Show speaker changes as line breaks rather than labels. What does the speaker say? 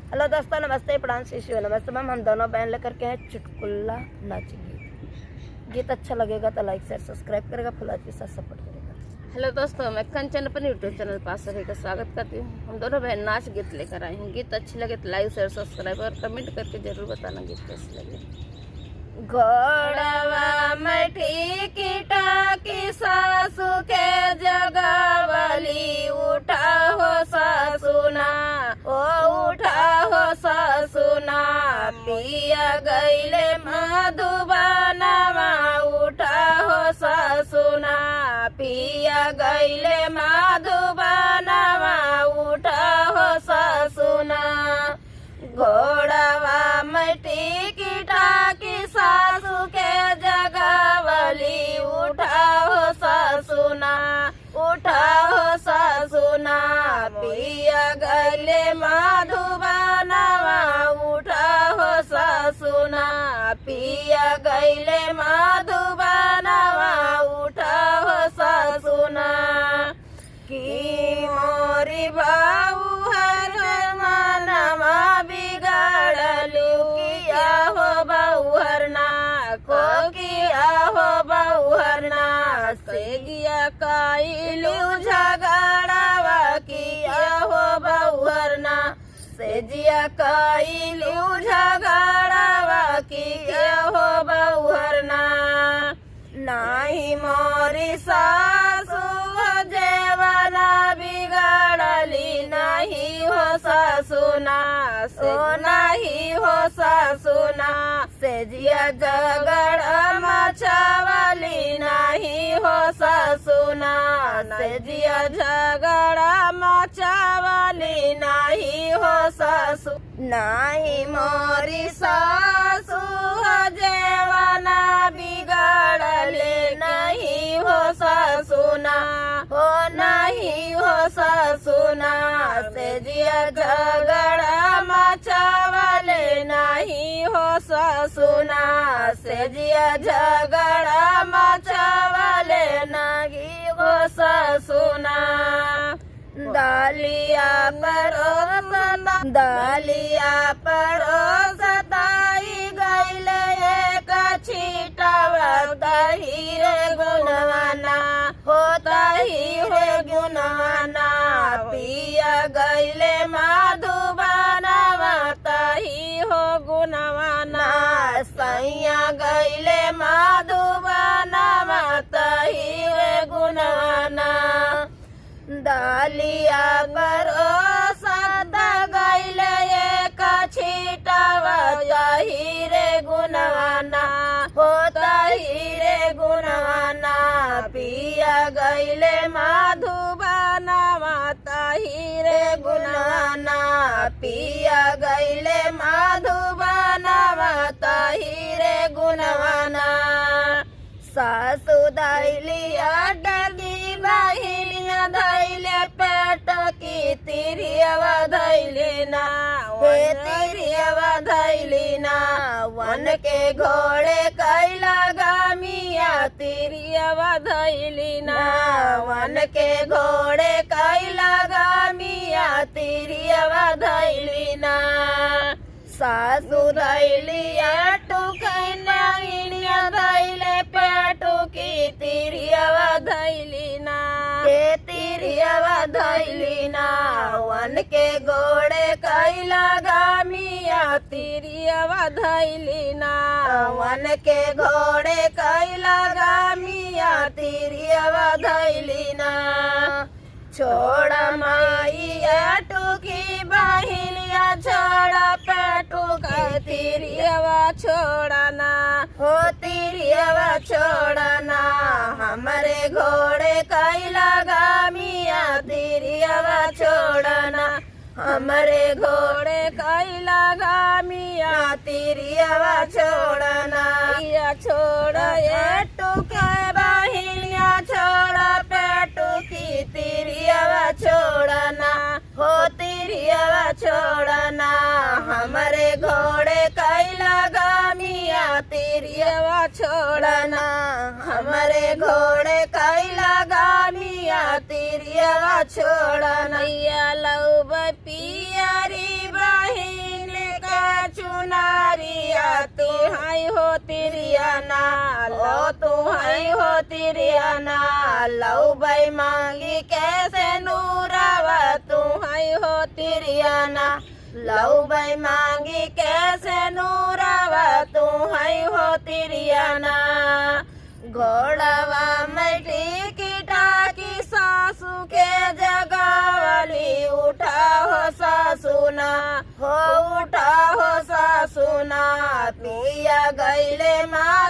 Hello दोस्तों, नमस्ते, प्रणाम, शिशु नमस्ते मैम। हम दोनों बहन लेकर के हैं चुटकुला नाच गीत अच्छा लगेगा तो लाइक शेयर सब्सक्राइब करेगा, फुला के साथ सपोर्ट करेगा।
हेलो दोस्तों, मैं कंचन अपने यूट्यूब चैनल पर सभी का स्वागत करती हूँ। हम दोनों बहन नाच गीत लेकर आई हैं। गीत अच्छी लगे तो लाइक शेयर सब्सक्राइब और कमेंट करके जरूर बताना गीत कैसे लगे। घोड़वा में ठीक टाकी सासू के जगावली, उठा हो सासुना, ओ उठा हो सासुना, पिया गईले मधुबनवा, उठा हो सासुना, पिया गईले मधुबनवा, उठा हो सासुना। घोड़वा में टिकी टाकी सासू के जगावली, उठा हो सासुना, उठा हो सासुना, पिया गईले मधुबनवा, उठा हो सासुना, पिया गईले मधुबनवा, उठा हो सासुना। की मोरी बाऊ हर मनवा बिगाड़लू, किया हो बहुहरना को, किया हो बहुहरना से गिया काइलू झगड़ावा, किया हो बहुहरना से जिया काइलू झगड़ावा, किया हो बहुहरना। नाही मोरी सासू जेवना बिगाड़ली, नहीं हो सासुना, सो नहीं हो सासुना से जिया झगड़ा मचावली, नहीं हो सासुना से जिया झगड़ा मचावली, नहीं हो सासु। नहीं मोरी सासू जेवना बिगाड़ले, नहीं हो सासुना, हो नहीं हो सासुना से जिया झगड़ा मचावले, नहीं हो सासुना से जिया झगड़ा मचावले, नहीं हो सासुना। दालिया परोसता, दालिया परोसताई गईले एक छीटावा, दही रे गुणवाना, होता ही रे गुणवाना, पिया गईले मधुबनवा, तही हो गुणवाना, सैया गईले मधुबनवा, तही रे गुणवाना। दालिया परोसता गईले एक छीटावा, तही रे गुणवाना, होता ही रे गुणवाना, पिया गईले मधुबनवा, तही रे गुणवाना, पिया गईले मधुबनवा, तही रे गुणवाना। सासू धैलिया डगी बहिनिया धैले पेट की, तिरियवा धैलिना, हे तिरियवा धैलिना, वन के घोड़े कैला गामिया, तिरियवा धैलिना, वन के घोड़े कैला गामिया, तिरियवा धैलिना। सासू धैलिया टुकैना इनिया धैले पेटू की, तिरियवा धैलिना, के तिरियवा धैलिना, वन के घोड़े कैला गामिया, तिरियवा धैलिना, वन के घोड़े कैला गामिया, तिरियवा धैलिना। छोड़ा माइया टूकी बहिलिया, छोड़ा पेटू का, तिरियवा छोड़ना, हो तिरियवा छोड़ना, हमारे घोड़े कैला गामिया, तिरियवा छोड़ना, हमारे घोड़े कैला गामिया, तिरियवा छोड़ना। या छोड़ा ये टूके बहिलिया, छोड़ा पेटू की, तिरियवा छोड़ना, हो तिरियवा छोड़ना, हमारे घोड़े कैला गामिया, तिरियवा छोड़ना, हमारे घोड़े कैला गामिया, तिरियवा छोड़ना। लऊ पियरी बही तिरियाना लो तू हो तिरियाना लऊ बाई मांगी कैसे नूरावा तू हो तिरियाना लऊ बाई मांगी कैसे नूरावा तू हो तिरियाना घोड़ावा मैठी की टाकी सासू के जगावली उठा हो सासुना हो उठा हो सासुना पिया गईले माँ